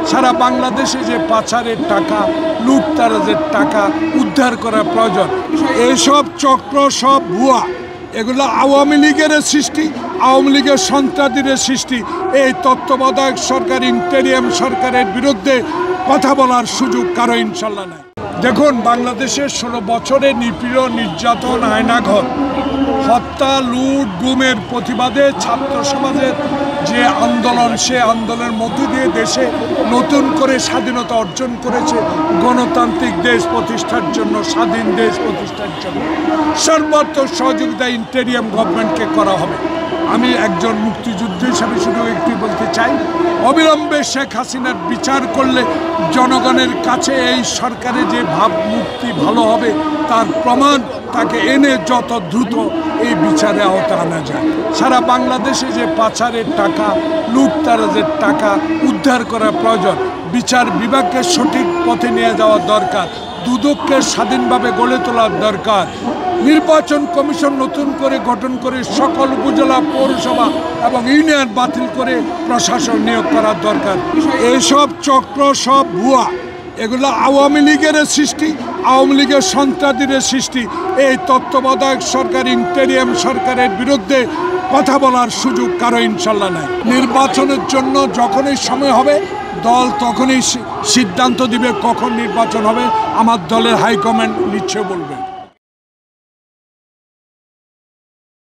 সারা বাংলাদেশে যে পাচারের টাকা, লুটতারাজের টাকা উদ্ধার করা প্রয়োজন। এইসব চক্র সব ভুয়া, এগুলো আওয়ামী লীগের সৃষ্টি, আওয়ামী লীগের সন্ত্রাসীদের সৃষ্টি। এই তত্ত্বাবধায়ক সরকার, ইন্টেরিয়াম সরকারের বিরুদ্ধে কথা বলার সুযোগ কারো ইনশাল্লাহ নাই। দেখুন, বাংলাদেশের 16 বছরের নিপীড়ন, নির্যাতন, আয়নাঘর, হত্যা, লুট, গুমের প্রতিবাদে ছাত্র সমাজের যে আন্দোলন, সে আন্দোলনের মধ্য দিয়ে দেশে নতুন করে স্বাধীনতা অর্জন করেছে। গণতান্ত্রিক দেশ প্রতিষ্ঠার জন্য, স্বাধীন দেশ প্রতিষ্ঠার জন্য সর্বাত্মক সহযোগিতা ইন্টেরিয়াম গভর্নমেন্টকে করা হবে। আমি একজন মুক্তিযুদ্ধ হিসাবে শুধু একটি বলতে চাই, অবিলম্বে শেখ হাসিনার বিচার করলে জনগণের কাছে এই সরকারে যে ভাবমূর্তি ভালো হবে তার প্রমাণ তাকে এনে যত দ্রুত এই বিচারে আওতা আনা যায়। সারা বাংলাদেশে যে পাচারের টাকা, লুটতারাজের টাকা উদ্ধার করা প্রয়োজন। বিচার বিভাগকে সঠিক পথে নিয়ে যাওয়া দরকার। দুদককে স্বাধীনভাবে গড়ে তোলার দরকার। নির্বাচন কমিশন নতুন করে গঠন করে সকল উপজেলা, পৌরসভা এবং ইউনিয়ন বাতিল করে প্রশাসন নিয়োগ করার দরকার। এইসব চক্র সব ভুয়া, এগুলো আওয়ামী লীগের সৃষ্টি, আওয়ামী লীগের সন্ত্রাসীদের সৃষ্টি। এই তত্ত্বাবধায়ক সরকার, ইন্টেরিয়াম সরকারের বিরুদ্ধে কথা বলার সুযোগ কারো ইনশাল্লাহ নাই। নির্বাচনের জন্য যখনই সময় হবে দল তখনই সিদ্ধান্ত দিবে কখন নির্বাচন হবে। আমার দলের হাইকমান্ড নিশ্চয় বলবে।